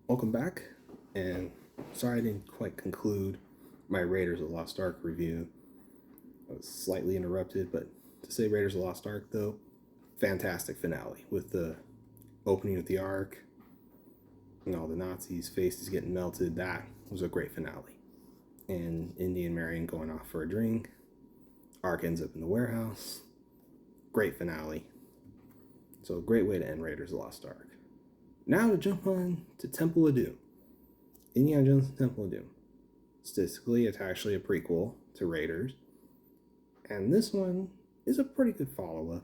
Welcome back, and sorry I didn't quite conclude my Raiders of the Lost Ark review. I was slightly interrupted, but to say Raiders of the Lost Ark, though, fantastic finale with the opening of the Ark and all the Nazis' faces getting melted. That was a great finale. And Indy and Marion going off for a drink. Ark ends up in the warehouse. Great finale. So, great way to end Raiders of the Lost Ark. Now to jump on to Temple of Doom. Indiana Jones and Temple of Doom. Statistically, it's actually a prequel to Raiders. And this one is a pretty good follow-up.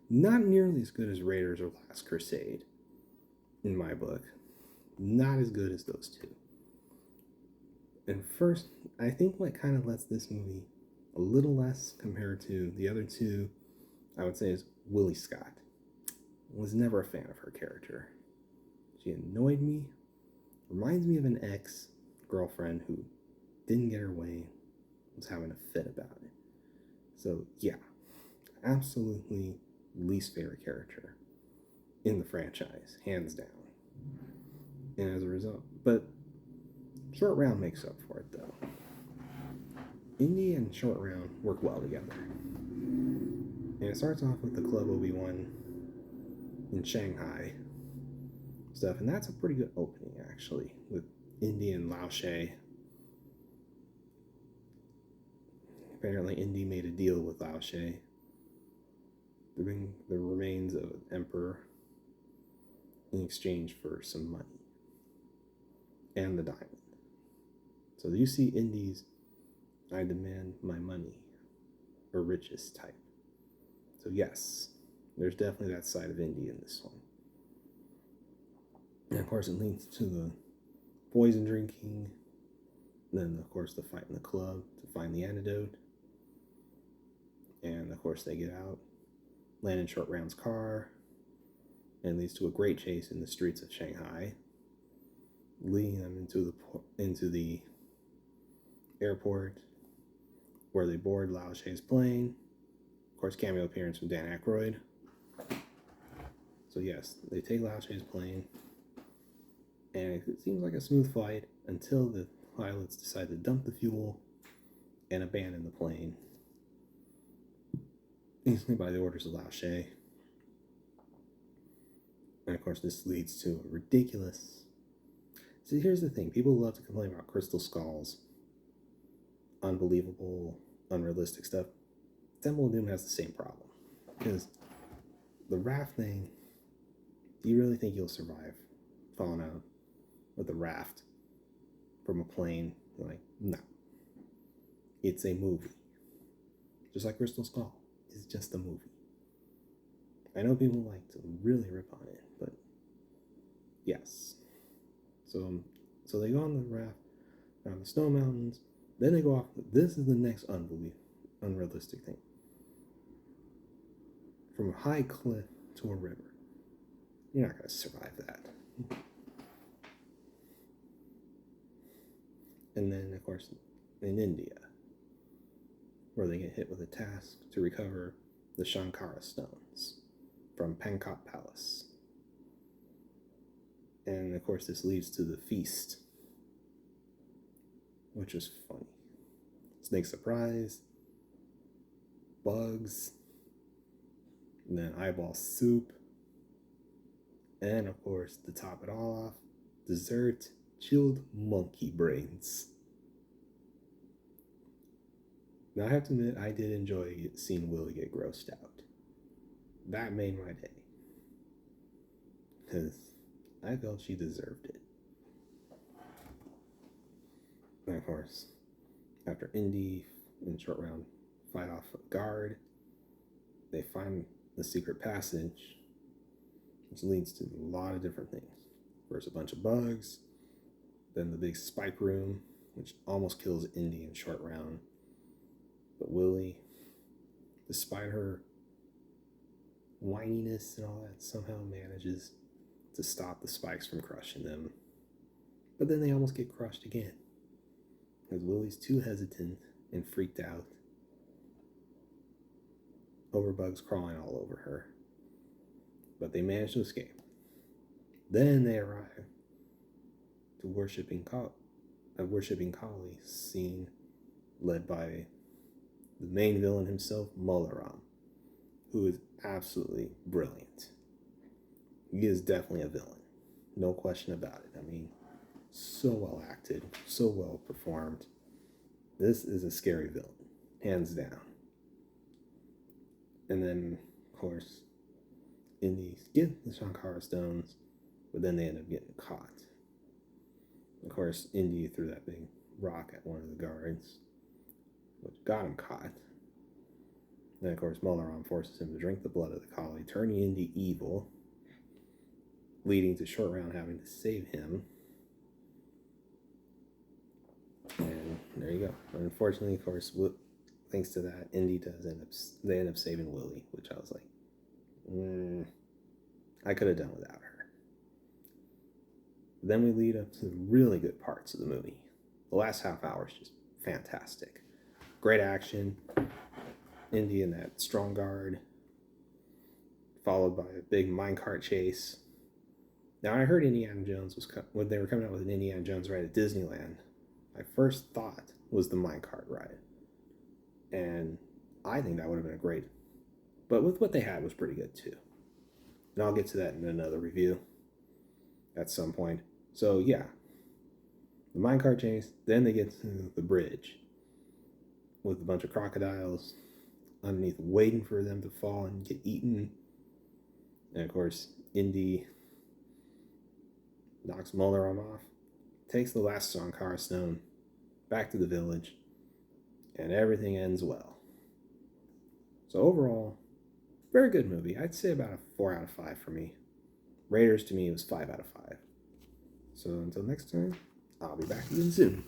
Not nearly as good as Raiders or Last Crusade, in my book. Not as good as those two. And first, I think what kind of lets this movie a little less compared to the other two, I would say, is Willie Scott. I was never a fan of her character. She annoyed me. Reminds me of an ex-girlfriend who didn't get her way, was having a fit about it. So yeah, absolutely least favorite character in the franchise, hands down. And as a result, but Short Round makes up for it though. Indy and Short Round work well together. And it starts off with the Club Obi-Wan in Shanghai stuff, and that's a pretty good opening actually, with Indy and Lao She. Apparently Indy made a deal with Lao She to bring the remains of an emperor in exchange for some money and the diamond. So you see Indy's I demand my money or riches type. So yes, there's definitely that side of Indy in this one. And of course it leads to the poison drinking, then of course the fight in the club to find the antidote. And of course they get out, land in Short Round's car, and leads to a great chase in the streets of Shanghai, leading them into the airport where they board Lao She's plane. Of course, cameo appearance from Dan Aykroyd. So yes, they take Lao She's plane, and it seems like a smooth flight until the pilots decide to dump the fuel and abandon the plane, instantly by the orders of Lao She. And of course, this leads to a ridiculous. See, here's the thing: people love to complain about Crystal Skull's unbelievable, unrealistic stuff. Temple of Doom has the same problem, because the raft thing. Do you really think you'll survive falling out with a raft from a plane? Like, no. It's a movie. Just like Crystal Skull. It's just a movie. I know people like to really rip on it, but yes. So they go on the raft around the snow mountains. Then they go off. This is the next unrealistic thing. From a high cliff to a river. You're not going to survive that. And then, of course, in India, where they get hit with a task to recover the Shankara stones from Pankot Palace. And, of course, this leads to the feast, which is funny. Snake surprise, bugs, and then eyeball soup. And of course, to top it all off, dessert, chilled monkey brains. Now I have to admit, I did enjoy seeing Willie get grossed out. That made my day. Because I felt she deserved it. And of course, after Indy and Short Round fight off a guard, they find the secret passage, which leads to a lot of different things. First, a bunch of bugs, then the big spike room, which almost kills Indy in Short Round. But Willie, despite her whininess and all that, somehow manages to stop the spikes from crushing them. But then they almost get crushed again, because Willie's too hesitant and freaked out over bugs crawling all over her. But they manage to escape. Then they arrive the worshipping collie scene led by the main villain himself, Molaram, who is absolutely brilliant. He is definitely a villain. No question about it. I mean, so well acted, so well performed. This is a scary villain, hands down. And then, of course, Indy get the Shankara stones, but then they end up getting caught. Of course, Indy threw that big rock at one of the guards, which got him caught. Then, of course, Molaram forces him to drink the blood of the collie, turning Indy evil, leading to Short Round having to save him. And there you go. Unfortunately, of course, thanks to that, Indy they end up saving Willie, which I was like, I could have done without her. Then we lead up to the really good parts of the movie. The last half hour is just fantastic. Great action. Indy in that strong guard, followed by a big minecart chase. Now, I heard Indiana Jones when they were coming out with an Indiana Jones ride at Disneyland, my first thought was the minecart ride. And I think that would have been a great, but with what they had was pretty good too. And I'll get to that in another review at some point. So yeah, the minecart chase, then they get to the bridge with a bunch of crocodiles underneath waiting for them to fall and get eaten. And of course, Indy knocks Molaram off, takes the last Sankara stone back to the village, and everything ends well. So overall, very good movie. I'd say about a 4 out of 5 for me. Raiders to me was 5 out of 5. So until next time, I'll be back again soon.